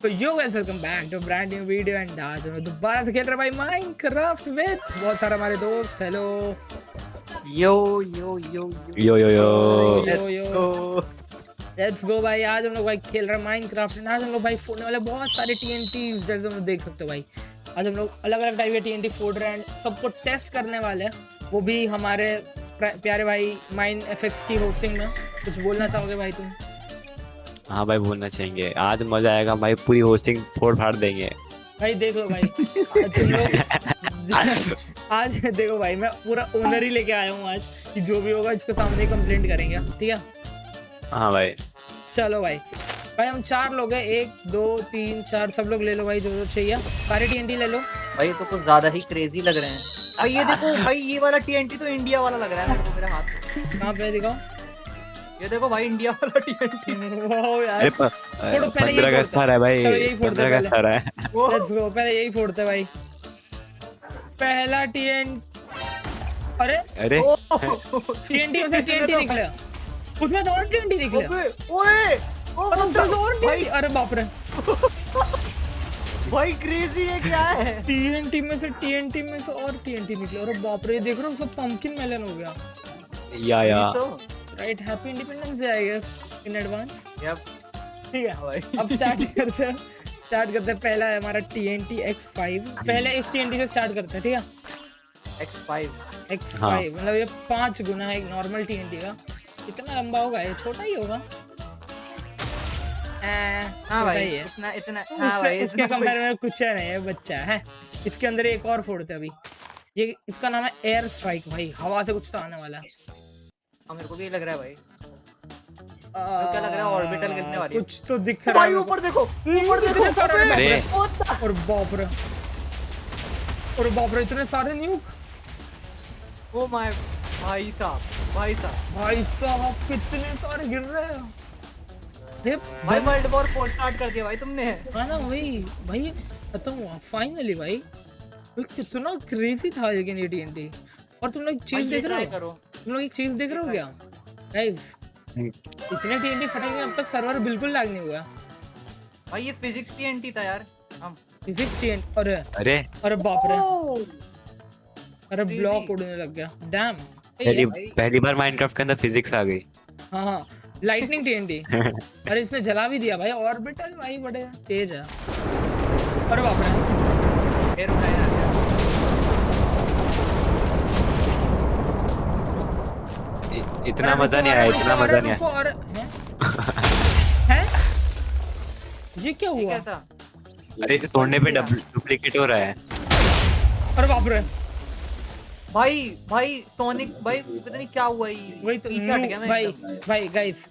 तो yo guys welcome back to brand new video and आज हम दोबारा से खेल रहे भाई माइनक्राफ्ट विद बहुत सारे हमारे दोस्त। Hello yo yo yo yo yo yo yo yo let's go भाई। आज हम लोग भाई खेल रहे हैं माइनक्राफ्ट एंड आज हम लोग भाई फोड़ने वाले बहुत सारे टीएनटी जैसे हम लोग देख सकते हो भाई। आज हम लोग अलग अलग टाइप के टीएनटी फोड़ रहे हैं, सबको टेस्ट करने वाले हैं, वो भी हमारे प्यारे भाई माइन एफएक्स की होस्टिंग में। कुछ बोलना चाहोगे भाई तुम? हाँ भाई बोलना चाहेंगे, आज मजा आएगा भाई, पूरी होस्टिंग फोड़ फाड़ देंगे भाई। देख लो भाई आज देखो भाई मैं पूरा ओनर ही लेके आया हूँ आज कि जो भी होगा इसके सामने कंप्लेंट करेंगे, ठीक है? हाँ भाई चलो भाई हम 4 लोग हैं, 1 2 3 4 सब लोग ले लो भाई, जो चाहिए सारे टीएनटी ले लो भाई। तो कुछ ज्यादा ही क्रेजी लग रहे हैं भाई। ये देखो भाई, ये वाला टीएनटी तो इंडिया वाला लग रहा है मेरे को, मेरे हाथ में। कहाँ पे दिखाओ? ये देखो भाई, इंडिया वाला टीएनटी। वाओ यार, फोड़ो पहले यही 15 अगस्त आ रहा है भाई, चलो यही फोड़ते 15 अगस्त आ रहा है। लेट्स गो, पहले यही फोड़ते भाई। पहला टीएन, अरे अरे टीएनटी में से टीएनटी निकला, उसमें तो और टीएनटी निकला। ओए और भाई, अरे बाप रे भाई क्रेजी है क्या है? टीएनटी में से और टीएनटी निकले। अरे बाप रे, देख रहे हो सब पंपकिन मेलन हो गया या right. Happy Independence Day I guess in advance. Yup ठीक है भाई, अब स्टार्ट करते हैं। पहला है हमारा TNT X5। पहले इस TNT से स्टार्ट करते हैं, ठीक है? X5 हाँ। मतलब ये 5 गुना है एक नॉर्मल TNT का। कितना लंबा होगा ये? छोटा ही होगा। हाँ भाई, है इतना इतना तो हाँ भाई, उसके इतना कंपेयर में कुछ है नहीं, ये बच्चा है। इसके अंदर एक और फोड़ते हैं अभी। ये इसका नाम है एयर स्ट्राइक भाई, हवा से कुछ तो आने वाला है। हाँ, मेरे को भी ये लग रहा है भाई। तो क्या लग रहा है, ऑर्बिटल गिरने वाली है। कुछ तो दिख रहा है भाई ऊपर देखो, ऊपर देखो। कितने सारे अरे और बाप रे इतने सारे न्यूक। ओ माय भाई साहब कितने सारे गिर रहे हैं। ये भाई वर्ल्ड वॉर 4 स्टार्ट कर दिया भाई तुमने। हाँ ना वही भाई, खत्म हुआ फाइनली भाई। कितना क्रेजी था लेकिन ये TNT। और तुम लोग चीज देख रहे हो? तुम लोग एक चीज देख रहे हो क्या गाइस? इतने TNT फटेंगे अब तक सर्वर बिल्कुल लैग नहीं हुआ भाई। ये फिजिक्स TNT था यार। हम फिजिक्स TNT। अरे बाप रे, अरे ब्लॉक उड़ने लग गया। डैम, पहली बार माइनक्राफ्ट के अंदर फिजिक्स आ गई। हाँ लाइटनिंग TNT। अरे इसने जला भी दिया भाई। ऑर्बिटल भाई बड़े तेज है। अरे बाप रे, फिर उठाया ना। इतना मजा नहीं आया, इतना मजा नहीं आया। और हैं? ये क्या ये हुआ? क्या था? अरे इसे तोड़ने पे डुप्लीकेट हो रहा है। अरे बाप रे, भाई सोनिक भाई, पता नहीं क्या हुआ ये। वही तो पीछे हट गया मैं भाई एकदम। Guys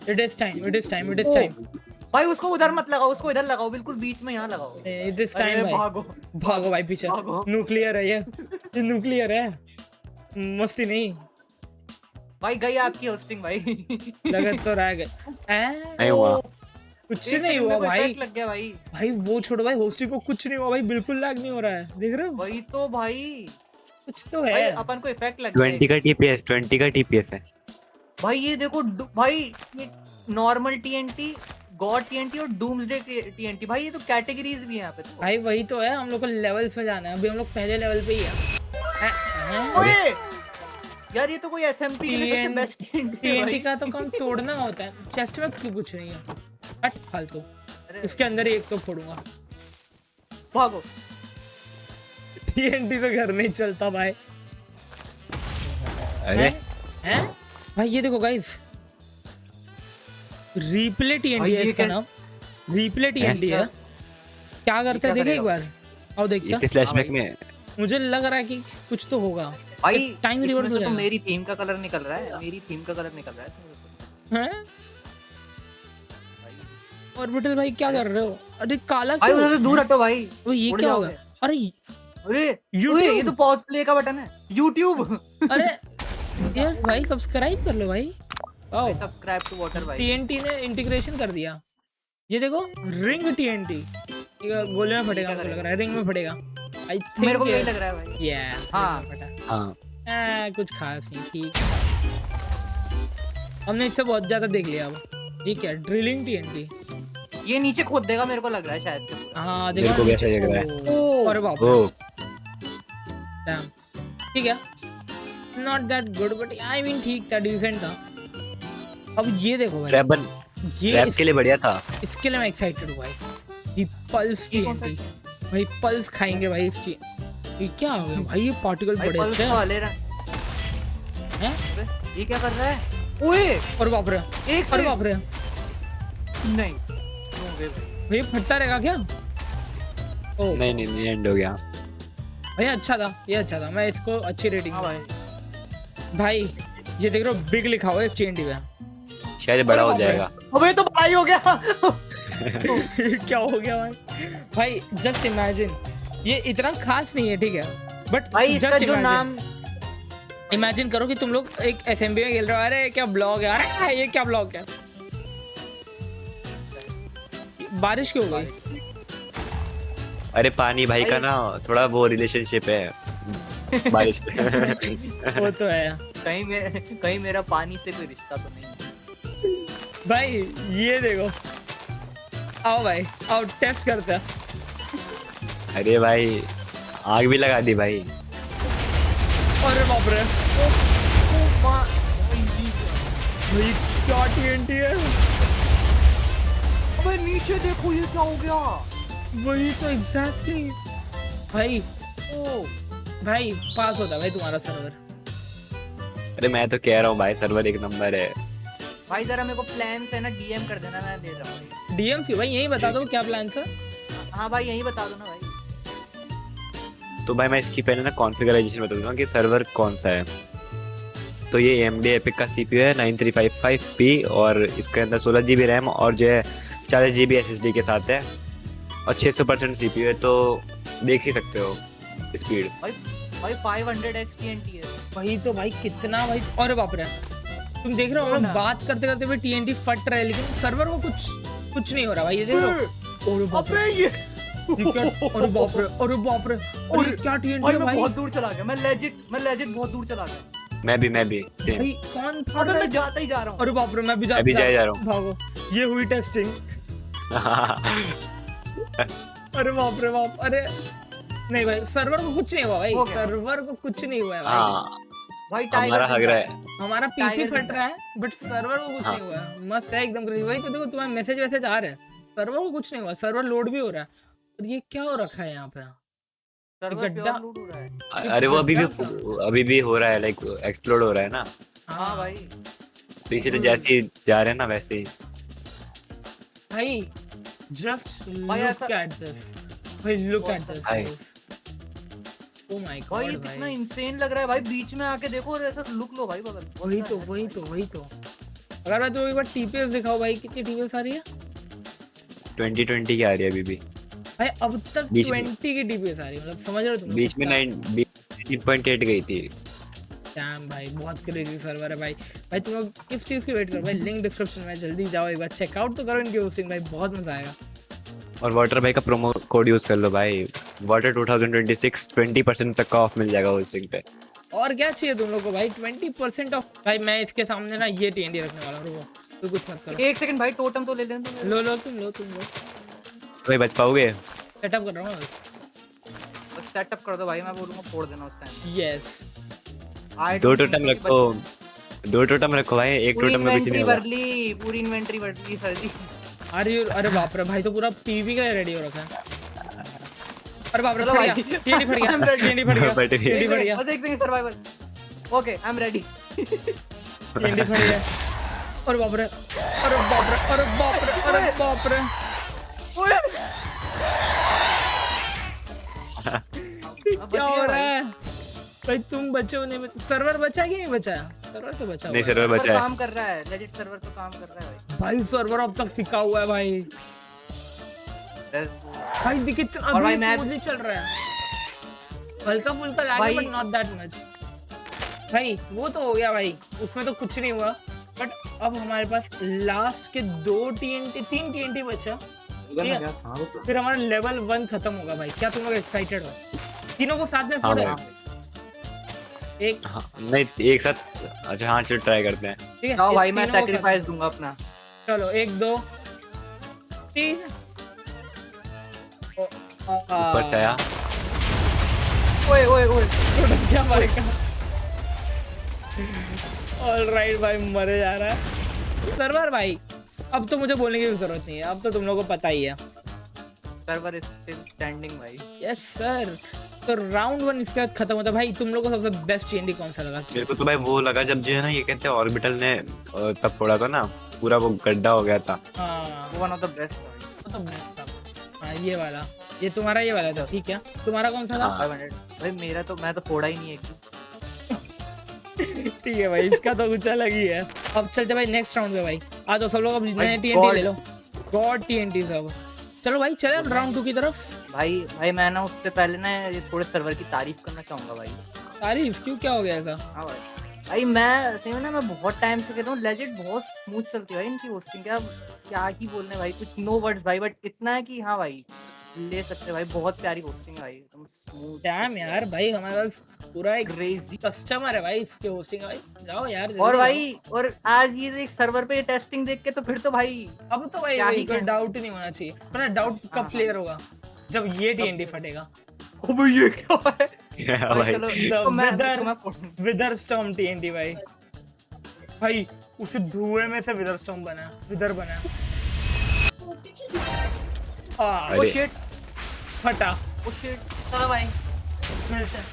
it is time. भाई उसको उधर मत लगाओ, उसको इधर लगाओ, बिल्कुल बीच में यहाँ लगाओ। इट इज अरे टाइम भाई। भागो भाई पीछे। भागो। न्यूक्लियर है ये न्यूक्लियर है, मस्ती नहीं। भाई गई आपकी होस्टिंग भाई। लगा तो रह गए। नहीं हुआ, कुछ एक नहीं second हुआ में कोई भाई। effect लग गया भाई। भाई वो छोड़ो भाई, होस्टिंग को कुछ नहीं हुआ भाई, बिल्कुल लैग नहीं हो रहा है, देख रहे हो? वही तो भाई, कुछ तो भाई है। अपन को इफेक्ट लग गया 20 का TPS है भाई। ये देखो भाई, ये नॉर्मल TNT, गॉड TNT और डूम्सडे TNT भाई, ये तो कैटेगरीज भी हैं यहाँ पे तो। भाई वही तो है, हम लोग को लेवल्स में जाना है। अभी हम लोग पहले लेवल पे ही है। ओए यार, ये तो कोई SMP के लिए सबसे बेस्ट TNT है TNT भाई। का तो काम तोड़ना होता है, चेस्ट में क्यों कुछ नहीं है? हट फालतू। अरे इसके अंदर एक तो फोड़ूंगा। भागो। TNT तो घर नहीं चलता भाई। अरे हैं? भाई ये देखो गाइस, रिप्ले TNT भाई है ये इसका क्या- नाम। रिप्ले TNT है। क्या करते हैं क्या देखे एक करेगा? बार। आओ देखते इसे हैं। फ्लैशबैक में मुझे लग रहा है कि कुछ तो होगा। भाई टाइम रिवर्स हो तो जाएगा। मेरी थीम का कलर निकल रहा है, मेरी थीम का कलर निकल रहा है इसमें। हैं? ऑर्बिटल भाई क्या कर रहे हो? अरे काला भाई क्यों? उधर से दूर हटो भाई। वो ये उड़ क्या जाओगे। होगा? अरे अरे YouTube? ओए, ये तो पॉज प्ले का बटन है। YouTube। अरे यस भाई, सब्सक्राइब कर लो भाई। आओ, सब्सक्राइब टू वाटर भाई। TNT ने इंटीग्रेशन कर दिया। ये देखो रिंग TNT, ये गोले में फटेगा, मुझे लग रहा है रिंग में फटेगा। आई थिंक मेरे को भी यही लग रहा है भाई। ये हाँ। फटा। हाँ कुछ खास नहीं, ठीक है। हमने इससे बहुत ज्यादा देख लिया। अब ये क्या ड्रिलिंग TNT? ये नीचे खोद देगा मेरे को लग रहा है शायद से पूरा। हाँ मेरे को भी ऐसा लग रहा है। ओ अरे बाप रे ओ damn, ठीक है not that good but I mean ठीक था डिसेंट था। अब ये देखो भाई ट्रैप ये ट्रैप के लिए बढ़िया था। इसके लिए मैं एक्साइटेड हूँ भाई। ये पल्स टीएनटी भाई पल्स खाएंगे भाई इस ये क्या हो गया भाई ये पार्टिकल भाई बड़े पल्स अच्छे तो हैं हले रहा हैं? है। ये क्या कर रहा है? ओए और बाप रे एक और से बाप रे नहीं हो गए भाई। भाई फटता रहेगा क्या? ओ नहीं नहीं नहीं एंड हो गया। भाई अच्छा था ये अच्छा था मैं इसको अच्छी रेटिंग हाँ भाई भाई ये देख रहे हो बिग लिखा हुआ है इस टीएनटी पे शायद बड़ा हो बाप रे। जाएगा। अबे तो भाई हो गया। क्या हो गया भाई जस्ट इमेजिन ये इतना खास नहीं है ठीक है बट भाई इसका जो नाम इमेजिन करो कि तुम लोग एक एसएमबी में खेल रहे हो अरे क्या ब्लॉग है अरे ये क्या ब्लॉग है बारिश क्यों हो गई अरे पानी भाई का ना थोड़ा वो रिलेशनशिप है बारिश से। वो तो है कहीं मेरा पानी से कोई रिश्ता तो नहीं है। भाई ये देखो आओ भाई आओ टेस्ट करते हैं अरे भाई आग भी लगा दी भाई। अरे बाप रे भाई भाई क्या टीएनटी है अबे नीचे देखो ये क्या हो गया। वही तो एग्जैक्टली भाई ओ भाई पास होता भाई तुम्हारा सर्वर अरे मैं तो कह रहा हूँ भाई सर्वर एक नंबर है। भाई जरा मेरे को प्लान है ना डीएम कर देना मैं दे रहा हूँ। डीएम सी भाई यही बता दो क्या प्लान है हाँ भाई यही बता दो ना भाई। तो भाई मैं इसकी पहले ना कॉन्फ़िगरेशन बता दूंगा कि सर्वर कौन सा है। तो ये AMD एपिक का CPU है 9355P और इसके अंदर 16GB रैम और जो है 40GB SSD के साथ है और 600% CPU है तो देख ही सकते हो स्पीड। भाई 500x TNT है। वही तो भाई कितना भाई और बाप रे तुम देख रहे हो हम लोग बात करते करते भी टीएनटी फट रहा है लेकिन सर्वर को कुछ नहीं हो रहा भाई ये देख लो और बाप रे ये अरे बाप रे अरे बाप रे और क्या टीएनटी भाई है मैं भाई बहुत दूर चला गया। मैं लेजिट बहुत दूर चला गया। मैं भी same। भाई कौन फट अबे रहा है मैं जाता ही जा रहा हूँ। अरे बाप रे मैं भी जा जा रहा हूँ। भागो ये हुई टेस्टिंग अरे बाप रे बाप अरे नहीं भाई सर्वर को कुछ नहीं हुआ भाई हो गया। सर्वर को कुछ नहीं हुआ है भाई हाँ भाई हमारा हग रहा है। हमारा पीसी टाइगर फट रहा है बट सर्वर को कुछ हाँ। नहीं हुआ है मस्त है एकदम crazy। वही तो देखो तुम्हारे मैसेज वैसेज आ रहे हैं सर्वर को कुछ नहीं हुआ सर्वर लोड भी हो रहा है और ये क्या हो रखा है यहाँ पे सर्वर गड्ढा- प्योर लूट हो रहा है। अरे वो गड्ढा अभी भी हो रहा है लाइक एक्सप्लोड हो रहा है ना हाँ भाई तो इसीलिए जैसे ही जा रहे हैं ना वैसे ही। भाई जस्ट भाई लुक ऐसा- एट दिस भाई लुक एट दिस भाई। ओ माय भाई ये गॉड कितना भाई इंसेन लग रहा है भाई। बीच में आके देखो और ऐसा लुक लो भाई बगल। वही तो अगर मैं तुम्हें एक बार टीपीएस दिखाओ भाई कितनी टीपीएस आ रही है 2020 की आ रही है अभी भी। भाई अब तक बीच में। 20 की टीपीएस आ रही है मतलब समझ रहे हो तुम बीच में 19.8 गई थी। डैम भाई बहुत क्रेजी सर्वर है भाई भाई तुम लोग किस चीज की वेट करो भाई लिंक डिस्क्रिप्शन में जल्दी जाओ एक बार चेकआउट तो करो इनकी होस्टिंग भाई बहुत मजा आएगा और वाटर भाई का प्रोमो कोड यूज कर लो भाई वाटर 2026 20% तक का ऑफ मिल जाएगा होस्टिंग पे। और क्या चाहिए तुम लोग को भाई 20% ऑफ भाई मैं इसके सामने ना ये टीएनडी रखने वाला हूं रुको तो कुछ मत करो एक सेकंड भाई टोटम तो ले लें तुम। लो तुम लो भाई बच पाओगे? सेटअप कर रहा हूं बस बस सेटअप कर दो भाई। मैं बोलूंगा फोड़ देना उस टाइम। यस दो टोटम रखो भाई एक टोटम में कुछ नहीं होगा। पूरी इन्वेंटरी भर ली सर जी। अरे बाप रे भाई तो पूरा पीवी का रेडी हो रखा है अरे बाप रे चलो फट भाई। गया टीएनडी फट गया टीएनडी फट गया फट गया। टीएनडी फट गया बस एक second survival. Okay I am ready. TNT फट गया अरे बाप रे अरे बाप रे अरे बाप रे अरे बाप रे ओए क्या हो रहा है भाई तुम बचे हो नहीं बचे सर्वर बचा कि नहीं बचा सर्वर तो बचा नहीं हुआ है। सर्वर बचा है। काम कर रहा है। लेजिट सर्वर तो काम कर रहा है भाई। भाई सर्वर अब तक टिका हुआ है भाई भाई देख कितना और भाई अभी मैं- स्मूथली चल रहा है हल्का फुल्का लैग भाई- बट नॉट दैट मच भाई वो तो हो गया भाई उसमें तो कुछ नहीं हुआ बट अब हमारे पास लास्ट के 3 टीएनटी बचा फिर हमारा लेवल 1 खत्म होगा भाई क्या तुम लोग एक्साइटेड हो तीनों को साथ में हाँ फोड़ो भाई। एक हाँ, नहीं एक साथ अच्छा हाँ चलो ट्राई करते हैं। ठीक है जाओ ये भाई मैं तीनों को साथ- सैक्रिफाइस दूंगा अपना। चलो 1 2 3 ऊपर से आया। ओए ओए ओए क्या मारेगा? ऑलराइट भाई, मरे जा रहा है सर्वर भाई। अब तो मुझे बोलने की भी जरूरत नहीं है, अब तो तुम लोगों को पता ही है। सर्वर इज स्टिल स्टैंडिंग भाई। Yes sir. तो राउंड 1 इसके बाद खत्म होता है भाई। तुम लोगों को सबसे बेस्ट टीएनटी कौन सा लगा? मेरे को तो भाई वो लगा जब जो है ना ये कहते हैं ऑर्बिटल ने तब फोड़ा था ना, पूरा वो गड्ढा हो गया था। हाँ वो वन ऑफ द बेस्ट भाई। वो तो बेस्ट था। हाँ ये वाला, ये तुम्हारा ये वाला था, ठीक है। तुम्हारा कौन सा था? हाँ। 500 भाई मेरा तो, मैं तो फोड़ा ही नहीं है। ठीक है भाई, इसका तो कुछ अलग ही है। अब चलते भाई नेक्स्ट राउंड पे भाई। आ जाओ सब लोग, अब नए टीएनटी God. ले लो। गॉड टीएनटी सब। चलो भाई चले अब राउंड 2 की तरफ। भाई मैं ना उससे पहले ना ये थोड़े सर्वर की तारीफ करना चाहूंगा भाई। तारीफ क्यों, क्या हो गया ऐसा? हाँ भाई मैं सही में ना, मैं बहुत टाइम से कह रहा हूँ लेजिट बहुत स्मूथ चलती है भाई इनकी होस्टिंग। क्या ही बोलने भाई, कुछ नो वर्ड्स भाई, बट इतना है कि हाँ भाई ले सकते भाई, बहुत प्यारी होस्टिंग है भाई, एकदम स्मूथ। डैम यार भाई, हमारे पास पूरा एक क्रेजी। कस्टमर है भाई इसके होस्टिंग का भाई। जाओ यार जल्दी और जाओ। भाई और आज ये देख सर्वर पे टेस्टिंग देख के तो फिर तो भाई अब तो भाई क्या ही कोई कहना। डाउट ही नहीं होना चाहिए। पर डाउट कब हाँ। क्लियर होगा? जब ये टीएनटी फटेगा। अबे ये क्या है हाँ भाई। चलो इसको मैं विदर स्टॉर्म टीएनटी भाई। भाई उस धुएं में से विदर स्टॉर्म बना, विदर बना। हाँ अरे। शिट फटा। Oh shit. चलो भाई मिलते हैं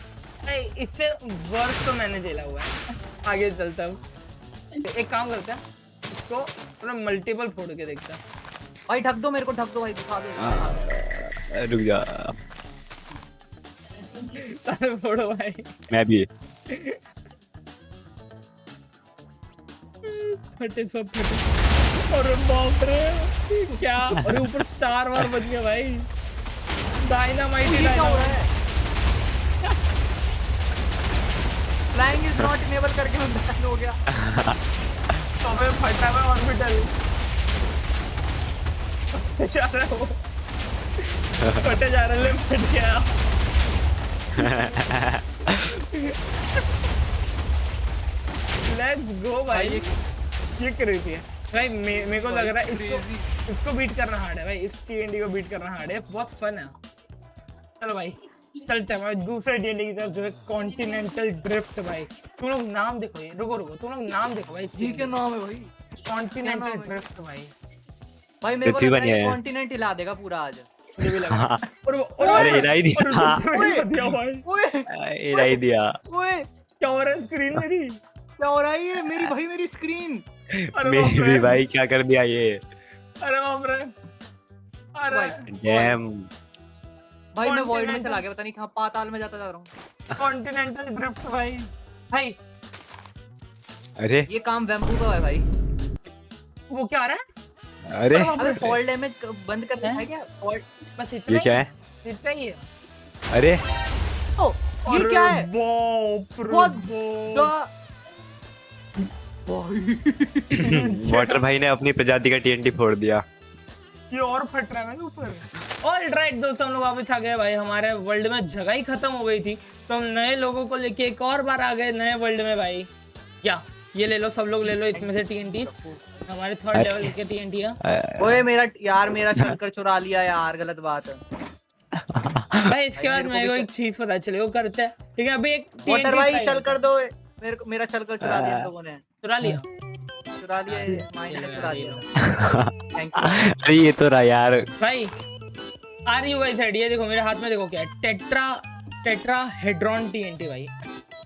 भाई। इससे वर्स तो मैंने झेला हुआ है, आगे चलता हूँ। एक काम करते हैं, इसको थोड़ा मल्टीपल फोड़ के देखते हैं। भाई ढक दो मेरे को, ढक दो भाई, दिखा दो। रुक जा, सारे फोड़ो भाई। मैं भी। फटे सब फटे। अरे बाप रे क्या! अरे ऊपर स्टार वार बन गया भाई। डायनामाइट ही ये क्या हो रहा डायनामाइट। है? फ्लाइंग इज नॉट इनेबल करके हम बैन हो गया। तो मैं फटा हुआ ऑर्बिटल जा रहा है वो। फटे जा रहा है, फट गया। लेट्स गो भाई। ये क्रेजी है भाई। मेरे को लग रहा है इसको बीट करना हार्ड है भाई। इस टीएनडी को बीट करना हार्ड है, बहुत फन है। चलो भाई चलते हैं भाई दूसरे टीएनडी की तरफ, जो है कॉन्टिनेंटल ड्रिफ्ट भाई। तुम लोग नाम देखो, ये रुको तुम लोग नाम देखो भाई। जी के नाम है भाई, कॉन्टिनेंटल ड्रिफ्ट भाई। भाई मेरे को पृथ्वी लग रहा बनी है है। कॉन्टिनेंट हिला देगा पूरा आज। मुझे भी लगा। और वो अरे हिला ही दिया। दिया भाई। ओए हिला ही दिया। ओए क्या हो रहा है स्क्रीन मेरी? क्या हो रहा है ये? मेरी भाई मेरी स्क्रीन। अरे बाप मेरी रे। भी भाई क्या कर दिया ये। अरे बाप रे। अरे डैम। भाई मैं वॉइड में Continental- चला गया, पता नहीं कहाँ पाताल में जाता जा रहा हूँ। कॉन्टिनेंटल ड्रिफ्ट भाई। भाई अरे ये काम वैम्पू का है भाई। वो क्या आ रहा है? अरे अरे बाप अबे रे। फॉल डैमेज बंद करना हैं? है क्या? फॉल बस इतना ये ही? क्या है? इतना ही है। अरे ओ ये क्या है? बाप रे What बाप। भाई वाटर भाई ने अपनी प्रजाति का टीएनटी फोड़ दिया। ये और फट रहा है मेरे ऊपर। ऑलराइट दोस्तों, हम लोग वापस आ गए भाई। हमारे वर्ल्ड में जगह ही खत्म हो गई थी, तो हम नए लोगों को लेके एक और बार आ गए नए वर्ल्ड में भाई। क्या ये ले लो, सब लोग ले लो इसमें से टीएनटीज। हमारे 3rd लेवल के टीएनटी है ओए मेरा शंकर चुरा लिया यार, गलत बात है। भाई। इसके बाद मेरे को एक चीज पता चली, वो करते हैं ठीक है। अभी एक वाटर TNT भाई try शल करते कर दो। मेरा शल कर चुरा दिया इन लोगों ने। हैं। चुरा लिया। चुरा लिया, माइंड ने चुरा ये लिया। Thank you. अरे ये तो रहा यार। भाई आ रही हुआ साइड, ये देखो मेरे हाथ में, देखो क्या है, टेट्रा हेड्रॉन टीएनटी भाई।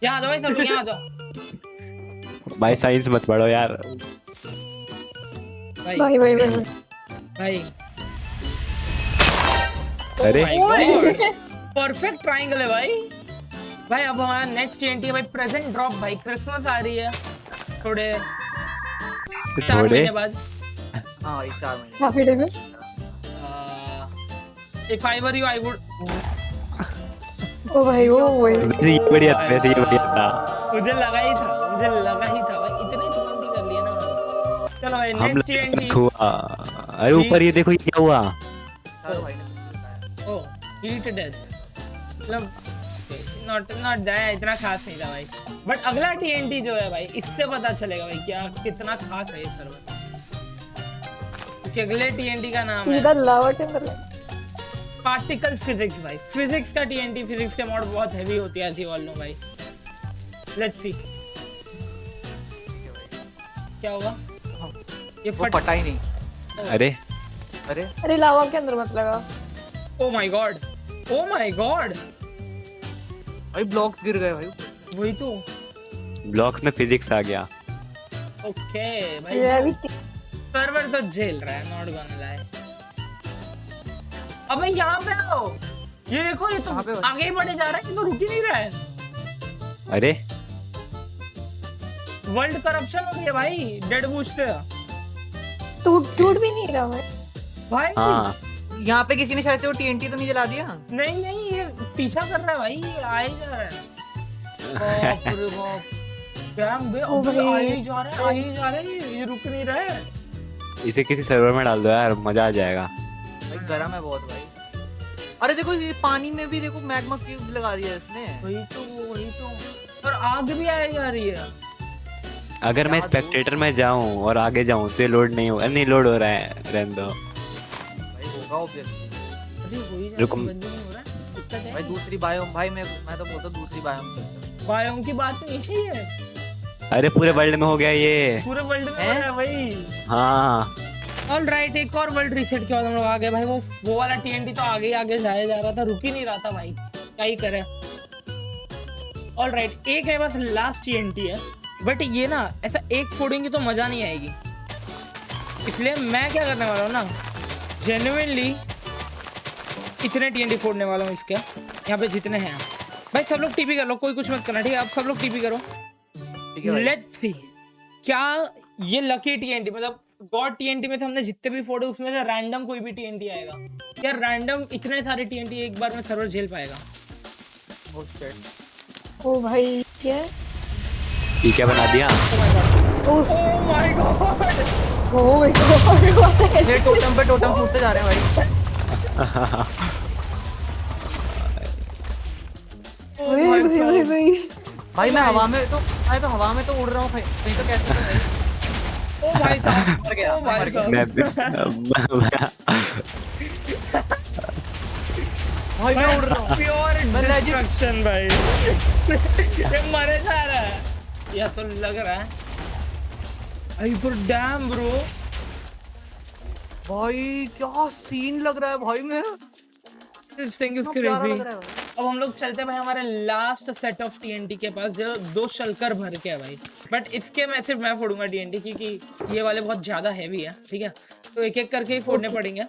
यहाँ आ जाओ भाई, सब लोग यहाँ आ जाओ भाई साइंस मत पढ़ो यार। भाई। भाई भाई भाई भाई अरे परफेक्ट ट्रायंगल है भाई। भाई अब हमारा नेक्स्ट टीएनटी है भाई, प्रेजेंट ड्रॉप भाई। क्रिसमस आ रही है थोड़े 4 थोड़े? महीने बाद। हाँ भाई 4 महीने। काफी टाइम है। If I were you, I would। ओ भाई वो वही वैसे ये बढ़िया था, वैसे ये बढ़िया था। मुझे लगा ही था भाई, इतने टीएनटी कर लिए ना। चलो भाई हम नेक्स्ट लोग टीएनटी। हुआ। अरे ऊपर ये देखो ये क्या हुआ। चलो भाई ने बताया। ओ हीट डेथ, मतलब नॉट दैट इतना खास नहीं था भाई। बट अगला टीएनटी जो है भाई, इससे पता चलेगा भाई क्या कितना खास है ये सर्वर। इसके अगले टीएनटी का नाम है सीधा लावा के अंदर पार्टिकल फिजिक्स भाई। फिजिक्स का टीएनटी, फिजिक्स के मॉड बहुत हैवी होती है, ऐसी वालों भाई। लेट्स सी क्या होगा। ये वो फटा ही नहीं। अरे अरे अरे लावा के अंदर मत लगा। ओ my god, oh my God, भाई ब्लॉक्स गिर गए भाई। वही तो। ब्लॉक्स में फिजिक्स आ गया। ओके भाई, ग्रेविटी सर्वर तो झेल रहा है, नॉट गोना लाई। अबे यहाँ पे आओ, ये देखो, ये कहाँ पे तो हो? आगे ही बढ़े जा रहा है, ये तो रुक ही नहीं रहा है। अरे वर्ल्ड करप्शन हो गया भाई, डेड बूस्ट टूट भी नहीं रहा भाई। भाई। हाँ यहाँ पे किसी ने शायद से वो टीएनटी तो नहीं जला दिया। नहीं नहीं, ये पीछा कर रहा है भाई, ये आ ही जा रहा है। बाप रे बाप, डैम बे, ओ अबे भाई। आ ही जा रहा है, आ ही जा रहा है, ये रुक नहीं रहा है। इसे किसी सर्वर में डाल दो यार, मजा आ जाएगा। भाई गरम है बहुत भाई। अरे देखो ये पानी में भी देखो मैग्मा क्यूब लगा दिया इसने। वही तो, और आग भी आ जा रही है। अगर मैं यार, स्पेक्टेटर में जाऊं और आगे जाऊं तो ये लोड नहीं होगा। नहीं, लोड हो रहा है, रहने दो। भाई होगा ऑब्वियसली। अरे हो ही जा रुको। रहा है, बंद नहीं हो रहा है, दिक्कत है। भाई दूसरी बायोम भाई मैं तो बोलता हूँ दूसरी बायोम। बायोम की बात नहीं है, अरे पूरे वर्ल्ड में हो गया ये। पूरे वर्ल्ड में हो हैं? रहा है भाई। हाँ ऑलराइट, एक और वर्ल्ड रीसेट के बाद हम लोग आ गए भाई। वो वाला टीएनटी तो आगे ही आगे जाया जा रहा था, रुक ही नहीं रहा था भाई, क्या ही करे। ऑलराइट, एक है बस लास्ट टीएनटी है, बट ये ना ऐसा एक फोड़ेंगे तो मजा नहीं आएगी। इसलिए मैं क्या करने वाला हूँ ना, जेन्युइनली इतने टीएनटी फोड़ने वाला हूँ इसके, यहाँ पे जितने हैं भाई। सब लोग टीपी कर लो, कोई कुछ मत करना, ठीक है। आप सब लोग टीपी करो। ठीक है भाई। लेट्स सी क्या ये लकी टीएनटी, मतलब गॉड टीएनटी में से हमने जितने भी फोड़े उसमें से रैंडम कोई भी टीएनटी आएगा या रैंडम इतने सारे टीएनटी एक बार में सर्वर झेल पाएगा। Oh shit। ओ भाई क्या है? ये क्या बना दिया। Oh oh my god, oh my god. ये टोटम पे टोटम फूटते जा रहे हैं भाई। भाई भाई भाई भाई मैं हवा में तो उड़ रहा हूँ कहीं तो कैसे भाई। ओ भाई साहब, मर गया, ओ भाई मर गया। साहब, भाई मैं उड़ रहा हूँ। प्योर मैं legit- डिस्ट्रक्शन भाई। ये मरे जा रहा है, या तो लग रहा है भाई। पर डैम ब्रो, भाई क्या सीन लग रहा है भाई मेरा। दिस थिंग इज कितना प्यारा क्रेजी। लग रहा है भाई। अब हम लोग चलते हैं भाई हमारे लास्ट सेट ऑफ टीएनटी के पास, जो 2 शलकर भर के है भाई। बट इसके मैं सिर्फ मैं फोड़ूंगा टीएनटी, क्योंकि ये वाले बहुत ज्यादा हैवी है, ठीक है। तो एक एक करके ही फोड़ने पड़ेंगे।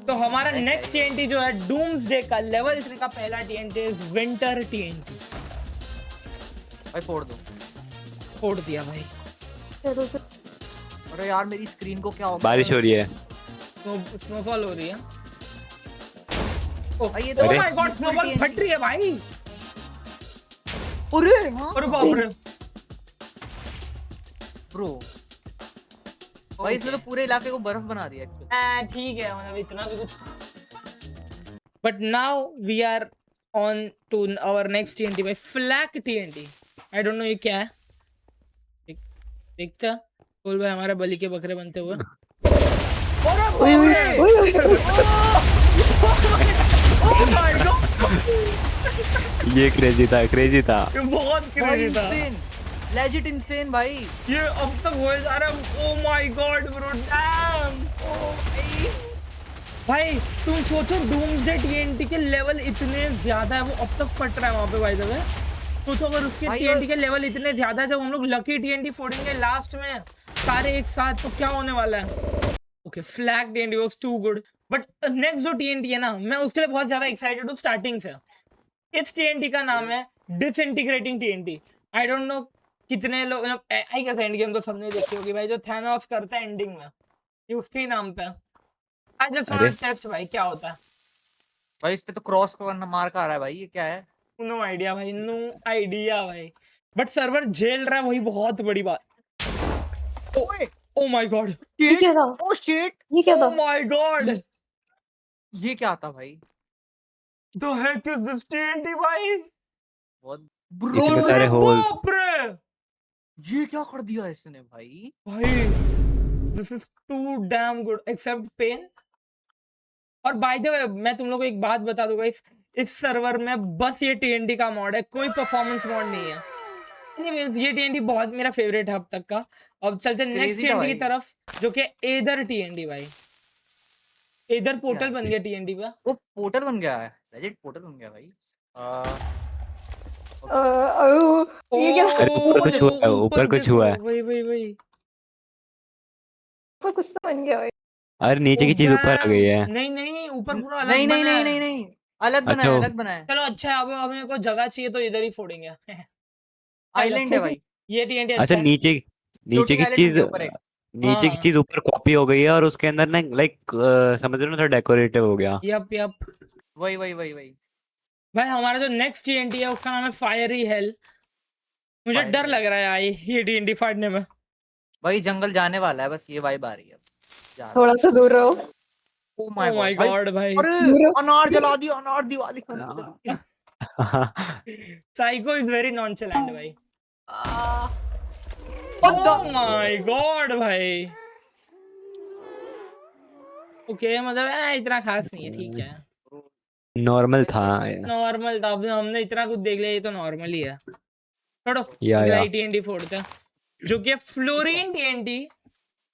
तो हमारा नेक्स्ट टीएनटी जो है डूम्सडे का लेवल 3 का पहला टीएनटी इज विंटर टीएनटी। भाई फोड़ दो। फोड़ दिया भाई। चलो चलो। अरे यार मेरी स्क्रीन को क्या हो गया। बारिश हो रही है। स्नोफॉल हो रही है। भाई ये तो अरे। ओह माय गॉड, स्नोबॉल फट रही है भाई। अरे हाँ अरे बाप रे, ब्रो। भाई इसने तो पूरे इलाके को बर्फ बना दिया एक्चुअली। ठीक है, मतलब इतना भी कुछ। But now we are on to our next TNT भाई, flag TNT. I don't know ये क्या है, देखते हैं। बोल भाई हमारे बलि के बकरे बनते हुए। ओए ओए ओए Oh my God! ये क्रेजी था, क्रेजी था। ये बहुत क्रेजी था। इंसेन, लेजिट इंसेन भाई। ये अब तक हो जा रहा है। Oh my God bro, damn! भाई तुम सोचो, डूम्सडे टीएनटी के लेवल इतने ज्यादा है, वो अब तक फट रहा है वहां पे भाई। दबे सोचो अगर उसके भाई टीएनटी के लेवल इतने ज्यादा है, जब हम लोग लकी टीएनटी फोड़ेंगे लास्ट में सारे एक साथ, तो क्या होने वाला है। Okay, flag TNT was too good, but next जो टीएनटी है ना, मैं उसके लिए बहुत ज्यादा एक्साइटेड हूँ स्टार्टिंग से। इस टीएनटी का नाम है disintegrating TNT. I don't no कितने लोग, आई गेस एंड गेम तो सबने देखी होगी भाई, जो थैनोस करता है एंडिंग में, ये उसके ही नाम पे है। I just want to test भाई क्या होता है। भाई इस पे तो क्रॉस को मार्क आ रहा है भाई, ये क्या है। नो आइडिया भाई, नो आइडिया भाई, बट सर्वर झेल रहा है, वही बहुत बड़ी बात। ओ माय गॉड, ये क्या था? ओह शिट, ये क्या ओ था? माय गॉड, ये क्या था भाई। The heck is this TNT भाई। बहुत इतने ब्रो, सारे होल्स। बाप रे ये क्या कर दिया इसने भाई। भाई, this is too damn good except pen. और बाय द वे मैं तुम लोग को एक बात बता दूंगा, इस सर्वर में बस ये TNT का मॉड है, कोई परफॉर्मेंस मॉड नहीं है। Anyways, ये TNT बहुत मेरा फेवरेट है अब तक का। अब चलते नेक्स्ट Crazy था TNT की भाई। तरफ, जो कि एदर TNT भाई। एदर पोर्टल बन गया TNT का। वो पोर्टल बन गया है, लेजेंड पोर्टल बन गया भाई। ये क्या? अरे ऊपर कुछ हुआ है, ऊपर कुछ देखो, हुआ है। वही। पर कुछ तो बन गया भाई। अरे नीचे की चीज ऊपर आ गई है। नहीं ऊपर पूरा अलग नहीं नहीं बना नहीं है। नहीं नहीं, अलग बना अच्छा, है, वो- अलग बना है। चलो अच्छा है, अब हमें को जगह चाहिए तो इधर ही फोड़ेंगे। आइलैंड है भाई। ये TNT अच्छा अच्छा है। नीचे नीचे की island बन चीज गया ऊपर एक। नीचे की हाँ। चीज ऊपर कॉपी हो गई है और उसके अंदर ना लाइक समझ रहे हो ना, थोड़ा डेकोरेटिव हो गया। यप वही भाई हमारा जो नेक्स्ट TNT है उसका नाम है फायरी हेल। मुझे Fiery डर Hell। लग रहा है यार ये TNT फाड़ने में। भाई जंगल जाने वाला है, बस ये वाइब आ रही है। जा रहा थोड़ा सा दूर रहो। है। Oh oh my my God, God भाई। अरे दूर रहो। अनार जला दिया, अनार दिवाली खाने को। साइको इज वेरी नॉनचलेंट भाई। What the- O my God भाई। ओके मतलब इतना खास नहीं है, ठीक है, नॉर्मल था। नॉर्मल था। अब हमने इतना कुछ देख लिया, ये तो नॉर्मल ही है। छोड़ो, या अगला TNT फोड़ते हैं, जो कि फ्लोरीन TNT।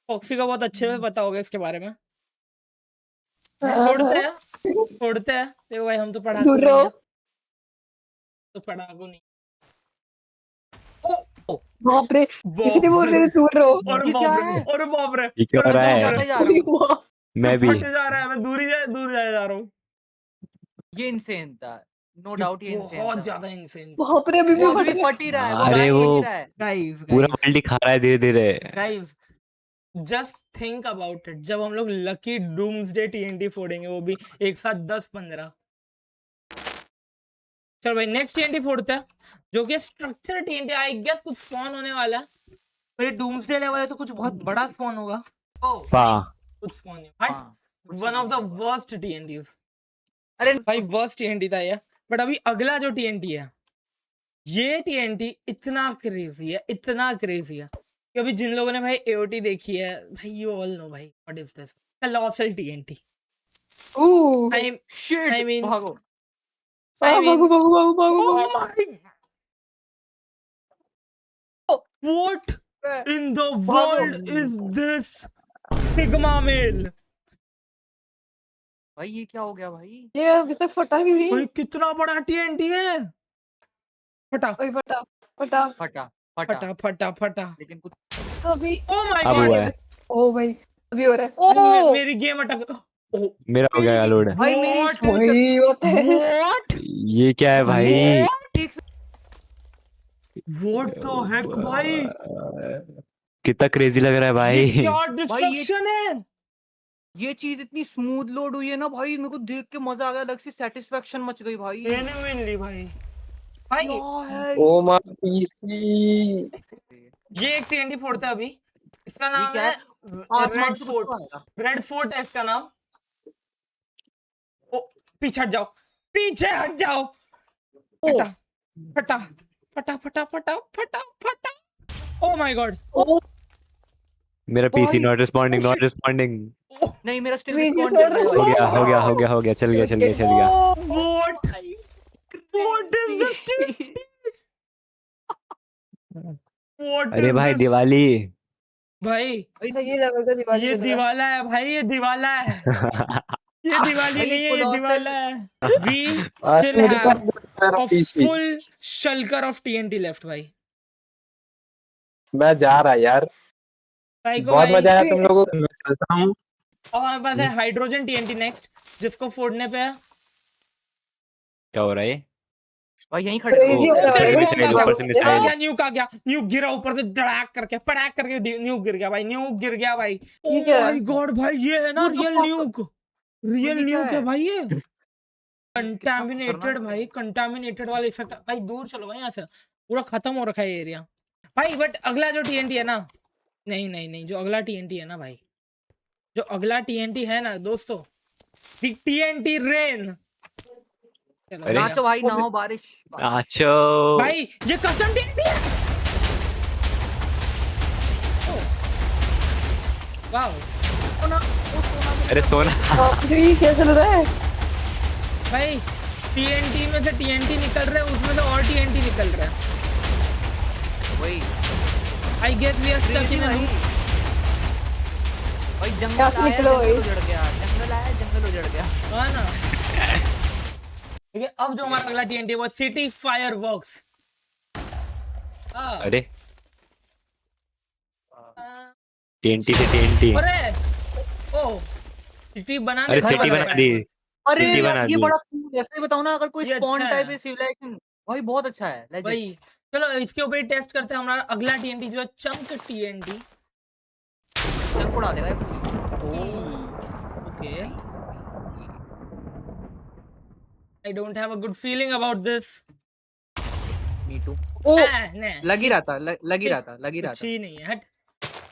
फॉक्सी को बहुत अच्छे से पता होगा इसके बारे में। फोड़ते हैं देखो भाई, हम तो पढ़ाकू दूर नहीं रहो। है, तो पढ़ाकू नहीं। बाप रे, इसलिए बोल रहे थे दूर रहो। और ये बाप क्या रे, है? और बाप रे, ये क्या हो और रहा बाप है? जाता रे, जा रहा हूँ। वाह, मैं भी फट जा रहा है, मैं दूर जा रहा हूँ। ये इंसेन था, नो डाउट ये इंसेन बहुत था। ज्यादा इंसेन। बाप रे, अभी भी वो फट अभी रहा है। फट ही रहा है, वो अरे अभी वो- फट ही रहा है। गाइस पूरा वर्ल्ड ही खा रहा है धीरे धीरे। Guys just think about it, जब हम लोग लकी डूम्सडे TNT फोड़ेंगे, वो भी एक साथ 10-15। चलो भाई नेक्स्ट TNT फोड़ते हैं, जो कि स्ट्रक्चर TNT। आई गेस कुछ स्पॉन होने वाला है, पर ये डूम्सडे लेवल है तो कुछ बहुत बड़ा स्पॉन होगा। ओह फा कुछ स्पॉन है हट। हाँ, one of the worst TNTs अरे भाई, वर्स्ट TNT था ये। बट अभी अगला जो TNT है, ये TNT इतना क्रेजी है कि अभी जिन लोगों ने भाई AOT देखी है भाई, यू ऑल नो भाई what is this, colossal TNT। Oh, I shit, I mean- भागो। भागो भागो भागो भागो oh भागो। my, what in the भागो। world is this Sigma male? भाई ये क्या हो गया भाई? ये अभी तक फटा क्यों नहीं? भाई कितना बड़ा TNT है। फटा ओए फटा फटा। फटा फटा लेकिन कुछ तो अभी ओ माय अब गॉड हुआ है। ओ भाई, अभी हो रहा है। ओ मेरी गेम अटक। ओ मेरा हो गया लोड। भाई मेरी What? स्टोरी चल- वही होता है। व्हाट ये क्या है भाई? एक व्हाट द हेक भाई, कितना क्रेजी लग रहा है ये भाई। क्या डिस्ट्रक्शन है। ये चीज इतनी स्मूथ लोड हुई है ना भाई, मेरे को देख के मजा आ गया, अलग सी सेटिस्फेक्शन मच गई भाई। जेन्युइनली भाई क्या है ओ माय पीसी। ये एक TNT फोड़ता है अभी, इसका नाम क्या है है? आसमान रेड से फोर्ट। कुछ आएगा। रेड फोर्ट है इसका नाम। ओ पीछे हट जाओ, पीछे हट जाओ। ओ फटा फटा फटा फटा फटा फटा। ओ माय गॉड, ओ मेरा PC भाई, not responding, oh not responding. नहीं मेरा स्टिल Wait, रिस्पॉन्ड you कर रहा है saw हो भाई। गया हो गया हो गया हो गया, चल गया। व्हाट अरे भाई दिवाली। भाई ये लेवल का दिवाली ये चल रहा है। दिवाला है भाई, ये दिवाला है। ये दिवाली भाई, नहीं है, ये colossal- दिवाला है। वी आज स्टिल मेरे हैव पास मेरा a PC. full shulker of TNT left भाई। मैं जा रहा यार, साइको बहुत भाई, मजा आया तुम लोगों को। मैं चलता हूँ। अब हमारे पास है हाइड्रोजन TNT नेक्स्ट, जिसको फोड़ने पे है। क्या हो रहा है? भाई यहीं खड़े Crazy रहो। होता है तेरी भाई, bomb मिसाइल आ ऊपर से गया, आ मिसाइल। गया न्यूक आ गया, न्यूक गिरा ऊपर से धड़ाक करके, पड़ाक करके न्यूक गिर गया भाई, न्यूक गिर गया भाई। ये क्या है? माय गॉड भाई, ये है ना What the real fuck? न्यूक, real ये क्या न्यूक है है? भाई ये। कितना कंटामिनेटेड खतरनाक भाई, कंटामिनेटेड वाला इफेक्ट भाई। दूर चलो भाई यहाँ से, पूरा खत्म हो रखा है ये एरिया भाई। बट अगला जो TNT है ना, नहीं जो अगला TNT है ना भाई, जो अगला TNT है ना दोस्तों, दी TNT रेन। अरे। नाचो भाई, ना हो बारिश। अच्छा भाई ये कस्टम TNT है। वाओ सोना वो सोना मिल अरे गया। सोना बाप रे, क्या चल रहा है? भाई टीएनटी में से टीएनटी निकल रहे हैं, उसमें से और टीएनटी निकल रहा है। वही I guess we are stuck crazy in a भाई। लूप। भाई जंगल यहाँ से आया निकलो जंगल भाई। उजड़ गया, जंगल आया जंगल उजड़ गया। हाँ ना। ठीक है, अब जो हमारा अगला टीएनटी है वो सिटी फायरवर्क्स। अरे TNT से TNT अरे ओ सिटी बनाने अरे का सिटी वाला बना दी fireworks। अरे सिटी यार बना ये दी बड़ा cool है, सही बताऊं ना, अगर कोई ये स्पॉन अच्छा टाइप है है सिविलाइजेशन, भाई बहुत अच्छा है legit। भाई। चलो इसके ऊपर ही टेस्ट करते हैं हमारा अगला टीएनटी जो है चंक टीएनटी। चंक उड़ा देगा ये। Okay I don't have a good feeling about this. Me too। ओ नहीं लग ही रहा था, लग ही रहा था, लग ही रहा कुछ था। ही नहीं है हट।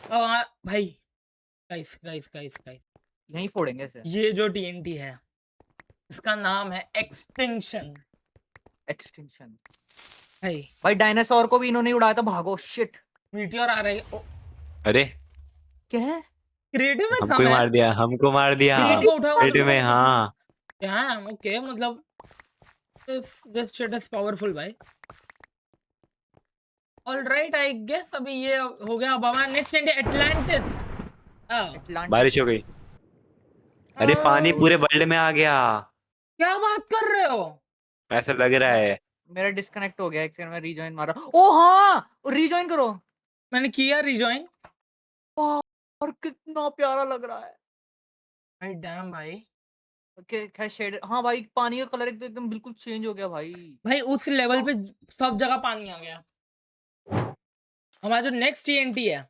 अब भाई गाइस गाइस गाइस गाइस यहीं फोड़ेंगे इसे। ये जो टीएनटी है इसका नाम है एक्सटिंक्शन। एक्सटिंक्शन। भाई भाई डायनासोर को भी इन्होंने उड़ाया था, भागो शिट। मीटियोर आ रही है। अरे क्या है? क्रिएटिव में हमको ही मार दिया हमको मार दिया मीटियोर को उठाओ क्रिएटिव में हाँ डैम ओके मतलब दिस शिट इज पावरफुल भाई। ऑलराइट आई गेस अभी ये हो गया। अब हमारा नेक्स्ट टीएनटी एटलांटिस। अटलांटिस। बारिश हो गई अरे पानी पूरे वर्ल्ड में आ गया क्या बात कर रहे हो? ऐसा लग रहा है मेरा डिस्कनेक्ट हो गया, एक सेकंड में रीजॉइन मारा। ओ हाँ रीजॉइन करो। मैंने किया रिजॉइन। और कितना प्यारा लग रहा है। भाई डैम भाई। ओके खैर शेड, हाँ भाई पानी का कलर एकदम बिल्कुल चेंज हो गया भाई। भाई उस लेवल पे सब जगह पानी आ गया। हमारा जो नेक्स्ट टीएनटी है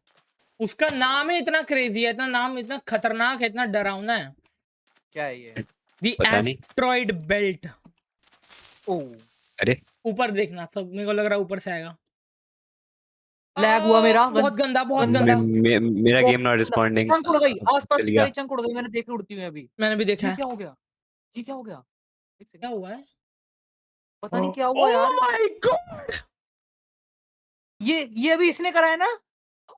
उसका नाम ही इतना क्रेजी है, इतना नाम इतना खतरनाक है, इतना डरावना है। क्या है ये? दी पता नहीं। Asteroid belt. ओ अरे ऊपर देखना सब, मेरे को लग रहा है ऊपर से आएगा। लैग हुआ मेरा। बहुत गंदा बहुत गंदा। गंदा। मेरा गेम नॉट रिस्पॉन्डिंग चंक उड़ गई, आसपास चल की गया सारी चंक उड़ गई, मैंने देखी उड़ती हुई अभी। मैंने भी देखा ये है। क्या हो गया? ये क्या हो गया? एक क्या सेकंड, हुआ है? पता नहीं क्या हुआ यार। My god. ये अभी इसने करा है ना?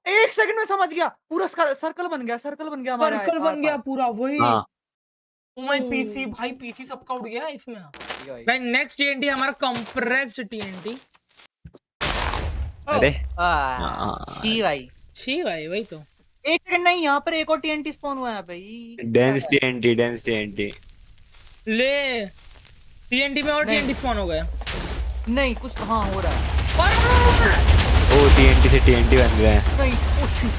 एक सेकंड में समझ गया, पूरा सर्कल बन गया, सर्कल बन गया हमारा। सर्कल बन गया पूरा वही। हाँ ओ माय पीसी भाई, पीसी सबका उड़ गया इसमें। भाई। भाई नेक्स्ट टीएनटी हमारा कंप्रेस्ड टीएनटी। अरे छी भाई। छी भाई वही तो। एक सेकंड नहीं, यहाँ पर एक और टीएनटी स्पॉन हुआ है भाई। डेंस TNT ले टीएनटी में और नहीं। टीएनटी स्पॉन हो गया। नहीं कुछ हाँ हो रहा है। ओ TNT से TNT बन रहे हैं नहीं ओ shit।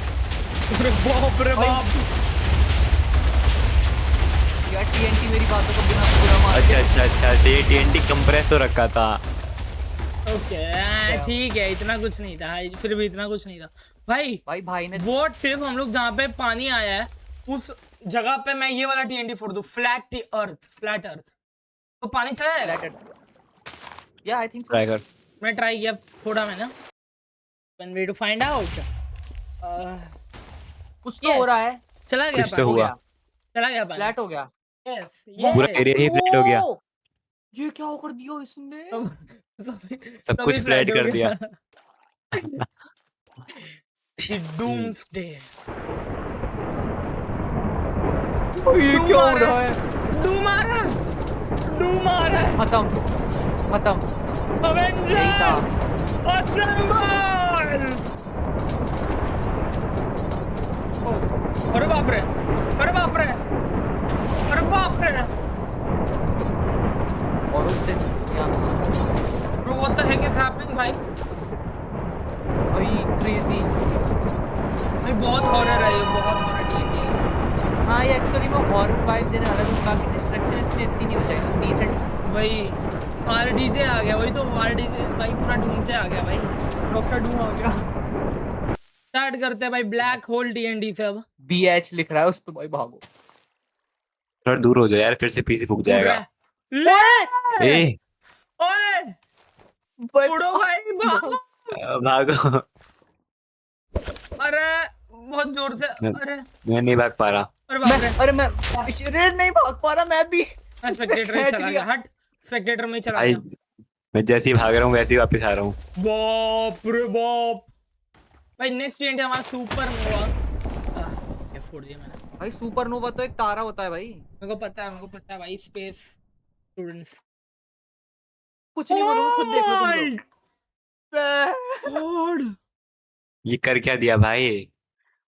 अरे बाप रे बाप। यार टीएनटी मेरी बातों को बिना पूरा मार अच्छा तो ये TNT कंप्रेस हो रखा था ओके ठीक है, इतना कुछ नहीं था, फिर भी इतना कुछ नहीं था भाई। भाई ने वो टिप हम लोग जहाँ पे पानी आया है उस जगह पे मैं ये वाला टीएनटी फोड़ दूं, फ्लैट अर्थ तो पानी चला जाएगा। या आई थिंक ट्राई कर मैं ट्राई किया, फोड़ा मैंने। When we to find out कुछ तो हो रहा है। चला गया कुछ तो पानी, हुआ चला गया पानी। फ्लैट हो गया। यस पूरा एरिया ही फ्लैट हो गया ये क्या कर दिया इसने? सब कुछ फ्लैट कर दिया डूम्सडे। ये क्या हो रहा है? डूम आ रहा है। खत्म। Avengers assemble! अरे बाप रे। और उस दिन Bro, what the heck is happening भाई? भाई क्रेजी। भाई बहुत हॉरर है ये, बहुत हॉरर टीएनटी है। हाँ ये एक्चुअली में हॉरर वाइब देने वाला है, काफी डिस्ट्रैक्शन इससे इतनी नहीं हो जाएगा। डिसेंट वही आरडीजे आ गया, वही तो आरडीजे भाई, पूरा डूम से आ गया भाई। डॉक्टर डूम आ गया। स्टार्ट करते हैं भाई ब्लैक होल टीएनटी से। अब BH लिख रहा है उस पे, भाई भागो। थोड़ा दूर हो जाओ यार, फिर से पीसी फूक जाएगा ले ए ओए उड़ो भाई, भागो। भागो अरे बहुत जोर से। अरे मैं नहीं भाग पा रहा अरे बाप रे। अरे मैं नहीं भाग पा रहा मैं भी। मैं स्पेक्टेटर में चला गया। हट, स्पेक्टेटर में चला भाई गया। मैं जैसे ही भाग रहा हूँ वैसे ही वापस आ रहा हूँ बाप रे बाप। भाई नेक्स्ट टीएनटी हमारा सुपर नोवा। ये फोड़ दिया मैंने। भाई सुपरनोवा तो एक तारा होता है भाई। मेरे को पता है भाई, स्पेस स्टूडेंट्स। कुछ नहीं बोलूंगा, खुद देख लो तुम लोग। गॉड, ये कर क्या दिया भाई?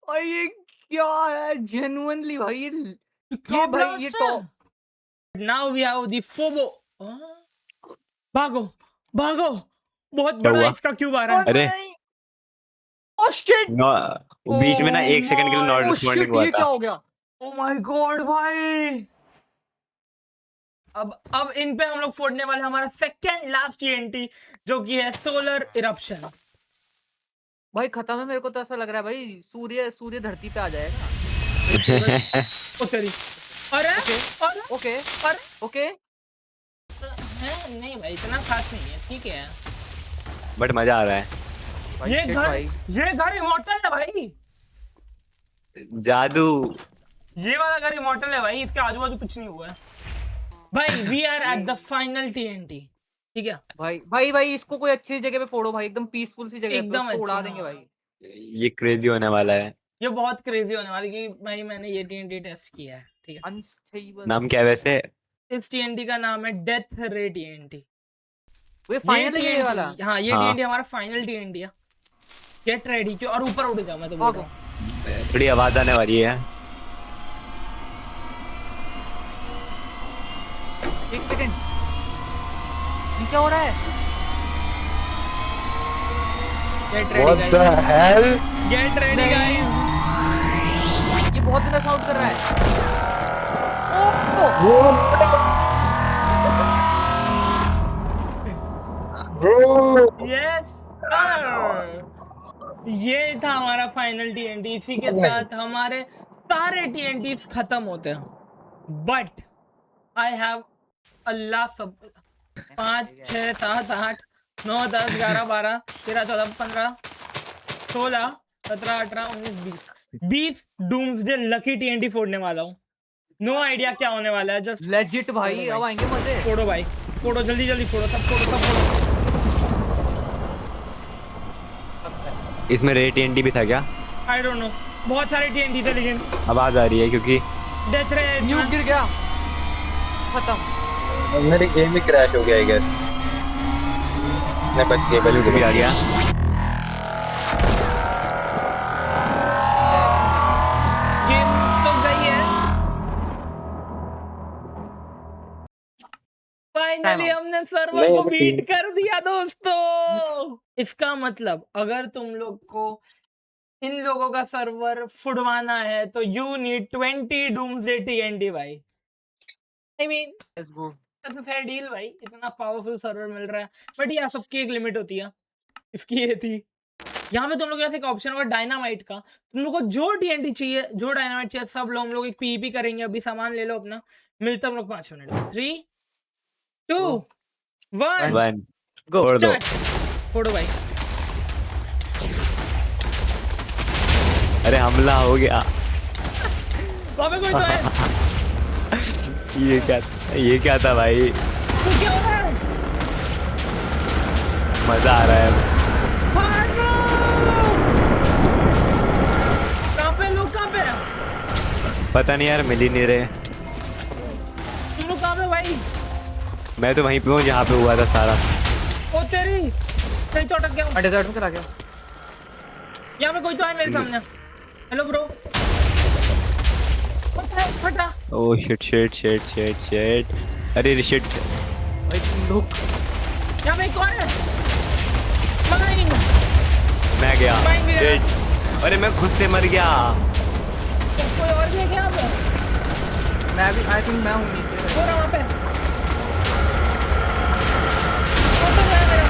और ये क्या है जेन्युइनली भाई, ये भाई ये top. Now we have the फोबो। भागो भागो, बहुत क्या बड़ा हुआ? इसका क्यूब आ रहा है। अरे ओह शिट, बीच में ना 1 सेकंड के लिए नॉट ओह रिस्पॉन्डिंग शिट, हुआ ये था। क्या हो गया? ओ माय गॉड भाई, अब इन पे हम लोग फोड़ने वाले हैं हमारा सेकंड लास्ट टीएनटी, जो कि है सोलर इरप्शन। भाई खत्म है, मेरे को तो ऐसा लग रहा है भाई सूर्य धरती पे आ जाएगा। ओ तेरी, अरे अरे ओके अरे ओके, नहीं भाई, इतना खास नहीं है, ठीक है। बट मजा आ रहा है। भाई ये shit घर भाई। ये घर इमॉर्टल है भाई, जादू। ये वाला घर इमॉर्टल है भाई, इसके आजू बाजू कुछ नहीं हुआ है भाई। We are at the final TNT, ठीक है भाई इसको कोई अच्छी जगह पे फोड़ो भाई, एकदम पीसफुल सी जगह पे, एकदम उसको उड़ा अच्छा। देंगे भाई। ये क्रेजी होने वाला है। ये बहुत क्रेजी होने वाली है कि भाई मैंने ये टीएनटी टेस्ट किया है, ठीक है। अनस्टेबल। नाम क्या है वैसे? इस टीएनटी का नाम है डेथ रे टीएनटी। ये फाइनल है ये वाला। हाँ, ये हाँ। टीएनटी हमारा फाइनल टीएनटी है। गेट रेडी क्यों, और ऊपर उड़ जाओ, मैं तो बोल रहा हूँ। थोड़ी आवाज आने वाली है। एक सेकंड, ये क्या हो रहा है? Get What ready the guys, hell? Get ready guys. ये बहुत ज्यादा साउंड कर रहा है। Oh What the? Bro! Yes sir, ये था हमारा फाइनल टीएनटी। इसी के साथ हमारे सारे टीएनटीज खत्म होते हैं। बट आई हैव अल्लाह सब 5 6 7 8 9 10 11 12 13 14 15 16 17 18 19 20 डूम्सडे लकी टीएनटी फोड़ने वाला हूँ। नो आइडिया क्या होने वाला है, जस्ट लेजिट भाई, अब आएंगे मजे। फोड़ो भाई, फोड़ो जल्दी जल्दी फोड़ो, सब फोड़ो सब फोड़ो। इसमें रे टीएनटी भी था क्या? आई डोंट नो, बहुत सारे टीएनटी थे, लेकिन आवाज आ रही है क्योंकि डेथ रे न्यूक गिर गया, खत्म। मेरी गेम ही क्रैश हो गया आई गेस। नहीं, बच न्यूक भी आ गया। गया। गेम तो गई है। फाइनली हमने सर्वर नहीं, को अभी बीट कर दिया दोस्तों। इसका मतलब अगर तुम लोग को इन लोगों का सर्वर फुड़वाना है तो यू नीड 20 डूम्सडे टीएनटी भाई। I mean let's go. That's a fair deal भाई, इतना पावरफुल सर्वर मिल रहा है। बट यार सबकी एक लिमिट होती है, इसकी ये थी। यहाँ पे तुम लोग के पास एक ऑप्शन होगा डायनामाइट का। तुम लोग को जो टीएनटी चाहिए, जो डायनामाइट चाहिए, सब लोग हम लोग एक पीवीपी करेंगे। अभी सामान ले लो अपना, मिलता हम लोग 5 मिनट में। 3 2 1 वन गो। फोड़ दो। फोड़ो भाई। अरे हमला हो गया। वहाँ पे कोई तो है। ये क्या था भाई? तो क्या हो रहा है? मजा आ रहा है। भागो! कहाँ पे लोग, कहाँ पे हैं? पता नहीं यार, मिल ही नहीं रहे। तुम लोग कहाँ पे भाई? मैं तो वहीं पे हूँ जहाँ पे हुआ था सारा। ओ तेरी, कहीं तो अटक गया हूँ। डेजर्ट में चला गया। यहाँ पे कोई तो है मेरे सामने। Hello bro. फटा। Oh shit. अरे शिट। भाई तुम लोग यहाँ पे कौन है? माइन। मैं गया। माइन भी गया। Shit. अरे मैं खुद से मर गया। कोई और भी है क्या यहाँ पे? मैं भी, आई थिंक मैं हूँ नीचे। हो रहा वहाँ पे। वो तो गया मेरा।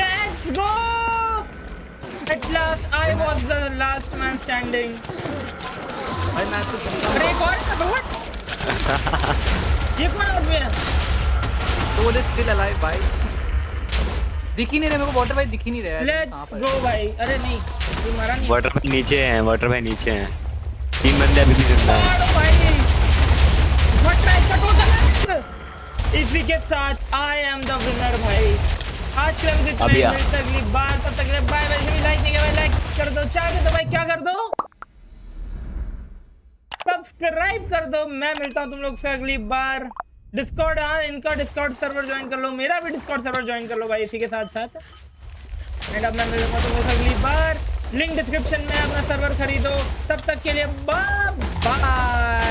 Let's go! At last, I was the last man standing. भाई मैं तो अरे एक और है, what? ये कौन आदमी है? सोल इज स्टिल अलाइव भाई। दिख ही नहीं रहे मेरे को, वाटर भाई दिख ही नहीं रहा है। Let's go भाई। अरे नहीं, ये मरा नहीं। वाटर भाई नीचे हैं। 3 बंदे अभी भी जिंदा हैं। मारो भाई। What right का total है? इसी के साथ I am the winner भाई। आज के लिए मुझे इतना अभी ही, आ- मिलते हैं अगली बार, तब तक के लिए बाय बाय। लाइक नहीं किया भाई लाइक कर दो, चाहे तो भाई क्या कर दो, सब्सक्राइब कर दो। मैं मिलता हूँ तुम लोग से अगली बार। डिस्कॉर्ड, हाँ इनका डिस्कॉर्ड सर्वर ज्वाइन कर लो, मेरा भी डिस्कॉर्ड सर्वर ज्वाइन कर लो भाई इसी के साथ साथ। एंड अब मैं मिलूंगा तुम लोग से अगली बार, लिंक डिस्क्रिप्शन में, अपना सर्वर खरीदो। तब तक के लिए बाय बाय।